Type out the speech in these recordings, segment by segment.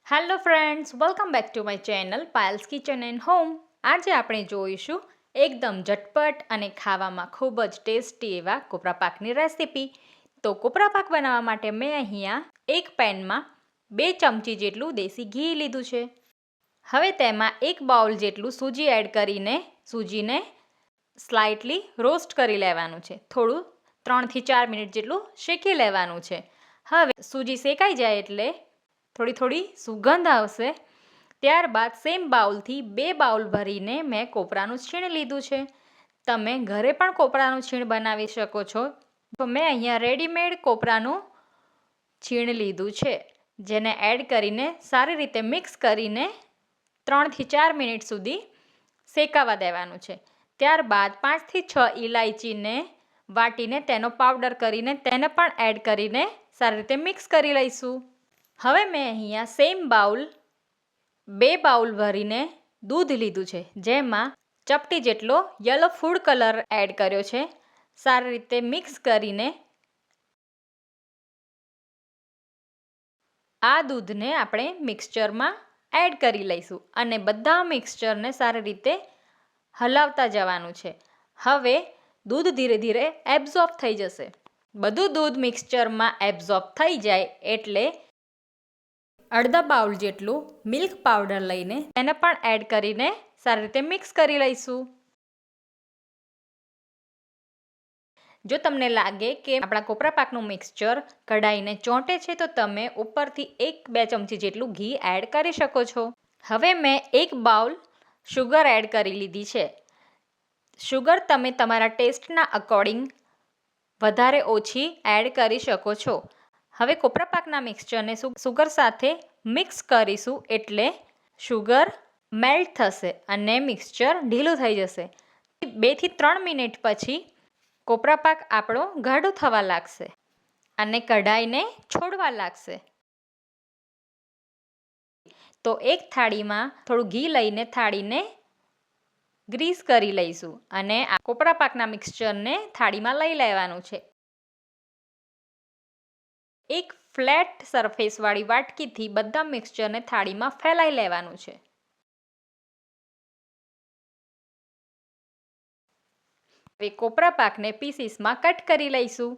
Hello friends, welcome back to my channel Payal's kitchen and home. આજે આપણે જોઈશું એકદમ ઝટપટ અને ખાવામાં ખૂબ જ ટેસ્ટી એવા કોપરા પાકની રેસીપી. તો કોપરા પાક બનાવવા માટે મેં અહીંયા એક પેનમાં 2 ચમચી જેટલું દેશી ઘી લીધું છે. હવે તેમાં 1 બાઉલ જેટલું સૂજી એડ કરીને સૂજીને સ્લાઇટલી રોસ્ટ કરી લેવાનું છે. થોડું 3 થી 4 મિનિટ જેટલું શેકી લેવાનું છે. હવે સૂજી શેકાઈ જાય એટલે થોડી સુગંધ આવશે. ત્યારબાદ સેમ બાઉલથી 2 બાઉલ ભરીને મેં કોપરાનું છીણ લીધું છે. તમે ઘરે પણ કોપરાનું છીણ બનાવી શકો છો. તો મેં અહીંયા રેડીમેડ કોપરાનું છીણ લીધું છે, જેને એડ કરીને સારી રીતે મિક્સ કરીને 3 થી 4 મિનિટ સુધી શેકાવા દેવાનું છે. ત્યારબાદ 5 થી 6 ઇલાયચીને વાટીને તેનો પાવડર કરીને તેને પણ એડ કરીને સારી રીતે મિક્સ કરી લઈશું. હવે મેં અહીંયા સેમ બાઉલ 2 બાઉલ ભરીને દૂધ લીધું છે, જેમાં ચપટી જેટલો યલો ફૂડ કલર એડ કર્યો છે. સારી રીતે મિક્સ કરીને આ દૂધને આપણે મિક્સચરમાં એડ કરી લઈશું અને બધા મિક્સચરને સારી રીતે હલાવતા જવાનું છે. હવે દૂધ ધીરે ધીરે એબ્ઝોર્બ થઈ જશે. બધું દૂધ મિક્સચરમાં એબ્ઝોર્બ થઈ જાય એટલે અડધા બાઉલ જેટલું મિલ્ક પાવડર લઈને તેને પણ એડ કરીને સારી રીતે મિક્સ કરી લઈશું. જો તમને લાગે કે આપણા કોપરા પાકનું મિક્સચર કઢાઈને ચોંટે છે તો તમે ઉપરથી 1-2 ચમચી જેટલું ઘી એડ કરી શકો છો. હવે મેં 1 બાઉલ શુગર એડ કરી લીધી છે. શુગર તમે તમારા ટેસ્ટના અકોર્ડિંગ વધારે ઓછી એડ કરી શકો છો. હવે કોપરા પાકના મિક્સચરને શુગર સાથે મિક્સ કરીશું એટલે શુગર મેલ્ટ થશે અને મિક્સચર ઢીલું થઈ જશે. 2 થી 3 મિનિટ પછી કોપરા પાક આપણો ગાઢો થવા લાગશે અને કઢાઈને છોડવા લાગશે. તો એક થાળીમાં થોડું ઘી લઈને થાળીને ગ્રીસ કરી લઈશું અને આ કોપરા પાકના મિક્સચરને થાળીમાં લઈ લેવાનું છે. એક ફ્લેટ સરફેસવાળી વાટકીથી બધા મિક્સચરને થાળીમાં ફેલાઈ લેવાનું છે. હવે કોપરા પાકને પીસીસમાં કટ કરી લઈશું.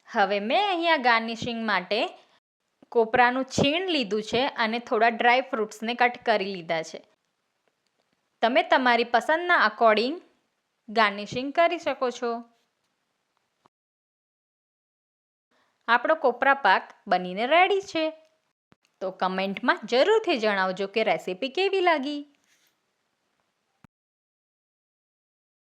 હવે મેં અહીંયા ગાર્નિશિંગ માટે કોપરાનું છીણ લીધું છે અને થોડા ડ્રાય ફ્રૂટ્સને કટ કરી લીધા છે. તમે તમારી પસંદના અકોર્ડિંગ ગાર્નિશિંગ કરી શકો છો. આપણો કોપરા પાક બનીને રેડી છે. તો કમેન્ટમાં જરૂરથી જણાવજો કે રેસીપી કેવી લાગી.